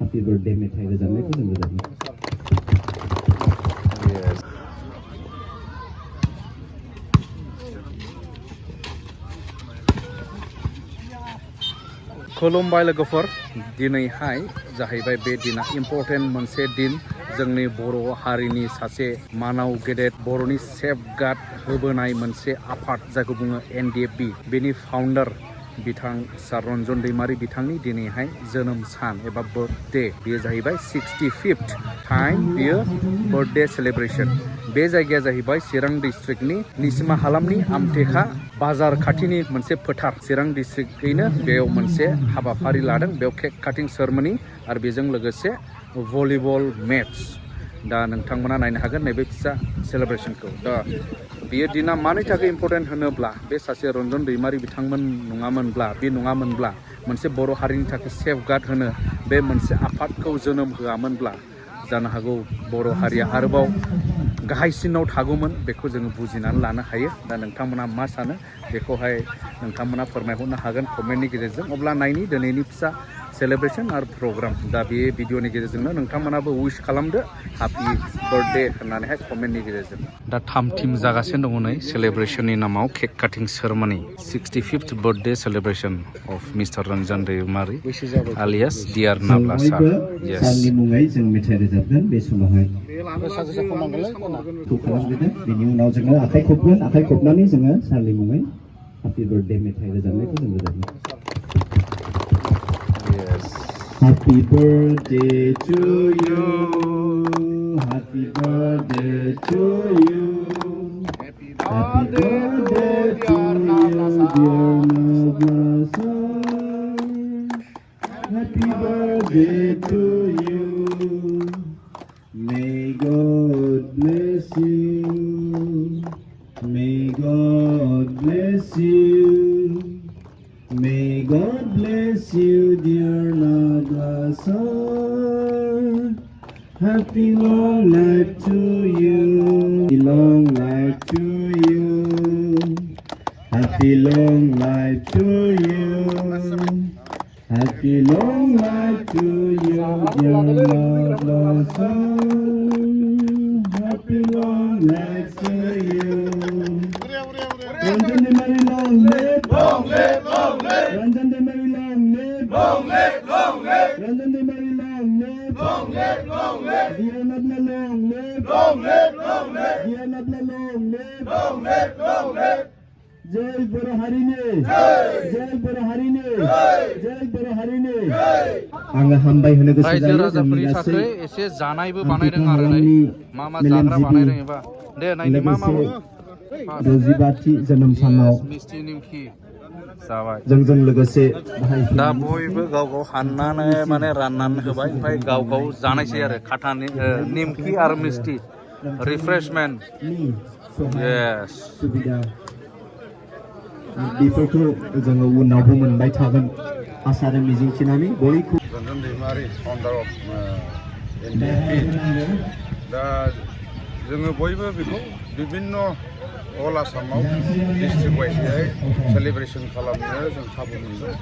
Happy birthday मेथाइ रोजाबनायखौ जों रोजाबनो। खुलुमबाय लोगोफोर, दिनैहाय जाहैबाय बे दिना इम्पर्टेन्ट मोनसे दिन जोंनि बर' हारिनि सासे मानाव गेदेर बर'नि सेफगार्ड होबोनाय मोनसे आफाद जायखौ बुङो NDFB बेनि फाउन्डार बिथां सार रन्जन दैमारि बिथांनि दिनैहाय जोनोम सान एबा बार्थडे बेयो जाहैबाय 65th टाइम बियो बार्थडे सेलिब्रेशन। बे जायगाया जाहैबाय चिरां डिस्ट्रिक्टनि निसिमा हालामनि आमटेका बाजार खाथिनि मोनसे फोथार। चिरां डिस्ट्रिक्टैनो बेयाव मोनसे हाबाफारि लादों, बेयाव केक काटिं सेरेमनि आरो बेजों लोगोसे भलिबल मेट्स। दा नोंथांमोना नायनो हागोन नैबे फिसा सेलिब्रेशनखौ। दा बेयो दिना मानि थाखाय इम्पर्टेन्ट होनोब्ला बे सासे रन्जन दैमारि बिथांमोन नङामोनब्ला मोनसे बर' हारिनि थाखाय सेफगार्ड होनो बे मोनसे आफादखौ जोनोम होआमोनब्ला जानो हागौ बर' हारिया आरोबाव गाहायसिनाव थागौमोन। बेखौ जोङो बुजिनानै लानो हायो। दा नोंथांमोना मा सानो बेखौहाय नोंथांमोना फोरमायहरनो हागोन कमेन्टनि गेजेरजों। अब्ला नायनि दिनैनि फिसा सेलिब्रेशन आरो प्रग्राम। दा बे भिडिअनि गेजेरजोंनो नोंथांमोनाबो उइश खालामदो हैप्पी बार्थडे होननानैहाय कमेन्टनि गेजेरजों। दा थाम थिम जागासिनो दङ नै सेलिब्रेशननि नामाव cake cutting ceremony 65th birthday celebration of mister Ranjan Daimari alias dear नाब्ला सार। सारनि मुङै जों मेथाइ रोजाबगोन बे समावहाय। खालामग्रोदो, बेनि उनाव जोङो आखाइ खबगोन, आखाइ खबनानै जोङो सारनि मुङै हैप्पी बार्थडे मेथाइ रोजाबनायखौ जों रोजाबनो। Happy birthday to you, happy birthday to you, happy birthday to you, dear Nabla sir. Happy birthday to you, may God bless you, may God bless you, may God bless you, dear Nabla sir. Happy long life to you, long life to you, happy long life to you, happy long life to you, dear Nabla sir. Happy long life to you. Ranjan Daimary long live, long live, long live. Ranjan Daimary long live, long live, long live. Ranjan Daimary long live, long live, long live. Dear Nabla long live, long live, long live. Dear Nabla long live, long live, long live. जय बर' हारिनि, जय बर' हारिनि, जय बर' हारिनि। आङो हामबाय होनो गोसो रायजो जायो राजाफोरनि थाखाय एसे जानायबो बानायदों आरो नै मा जाग्रा बानायदों एबा दे नायनि मा रजिबाथि जोनोम सानाव मिस्टि निमखि जाबाय। जोंजों लोगोसे दा बयबो गाव गाव हाननानै माने राननानै होबाय, ओमफ्राय गाव गाव जानायसै आरो खाथानि निमखि आरो मिस्टि रिफ्रेशमेन्ट। येस, बेफोरखौ जोङो उनावबो मोनबाय थागोन आसा आरो मिजिंथिनानै बयखौ। रन्जन दैमारि फाउन्डार अफ NDFB। दा जोङो बयबो बेखौ बिभिन्न अल आसामाव डिस्ट्रिक्ट वाइजैहाय सेलिब्रेसन खालामनो जों खाबु मोनदों।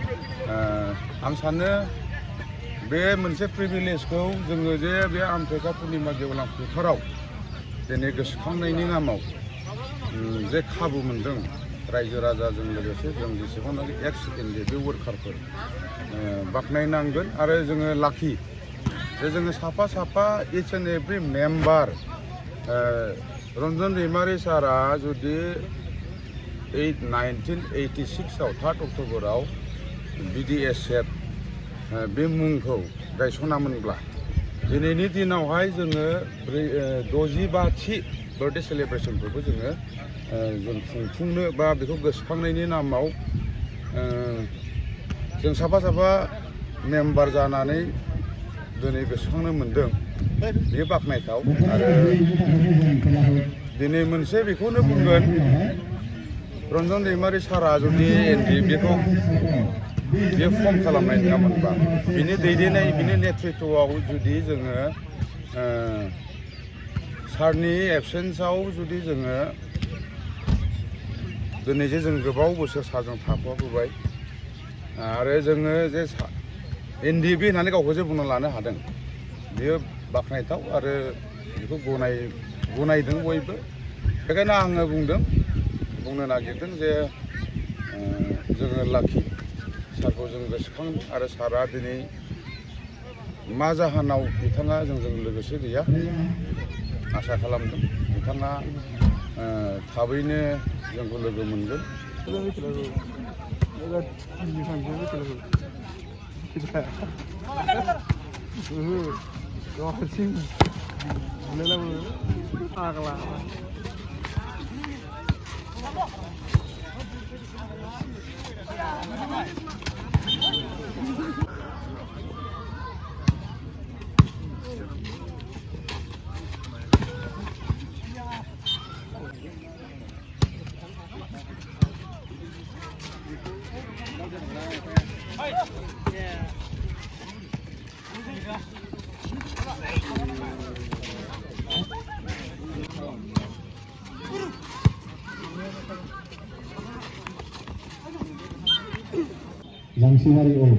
आं सानो बे मोनसे प्रिभिलेजखौ जोङो जे बे आमटेका पुर्निमा गेवलां फोथाराव दिनै गोसोखांनायनि नामाव जे खाबु मोनदों रायजो राजाजों लोगोसे जों जेसेबांनाखि एक्स NDFB वार्कारफोर बाख्नायनांगोन आरो जोङो लाखि जे जोङो साफा साफा each and every member. Ranjan Daimari सारा जुदि 1986आव 3 अक्ट'बराव BDSF बे मुंखौ गायसनामोनब्ला दिनैनि दिनावहाय जोङो 65थि बार्थडे सेलिब्रेशनखौबो जों खुंफुंनो बा बेखौ गोसोखांनायनि नामाव जों साफा साफा मेम्बार जानानै दिनै गोसोखांनो मोनदों। बेयो बाख्नायथाव। आरो दिनै मोनसे बेखौनो बुंगोन, रन्जन दैमारि सारा जुदि NDFBखौ बे फर्म खालामनाय नङामोनबा बिनि दैदेननाय बिनि नेतृत्वआव जुदि जोङो सारनि एबसेन्सआव जुदि जोङो दिनै जे जों गोबाव बोसोर सारजों थाफाबोबाय आरो जोङो जे NDP होननानै गावखौ जे बुंना लानो हादों बेयो बाख्नायथाव आरो बेखौ गनायदों बयबो बेखायनो आङो बुंनो नागिरदों जे जोङो लाखि सारखौ जों गोसोखांदों आरो सारा दिनै मा जाहोनाव बिथाङा जोंजों लोगोसे गैया आसा खालामदों बिथाङा थाबैनो जोंखौ लोगो मोनगोन Langsimari O.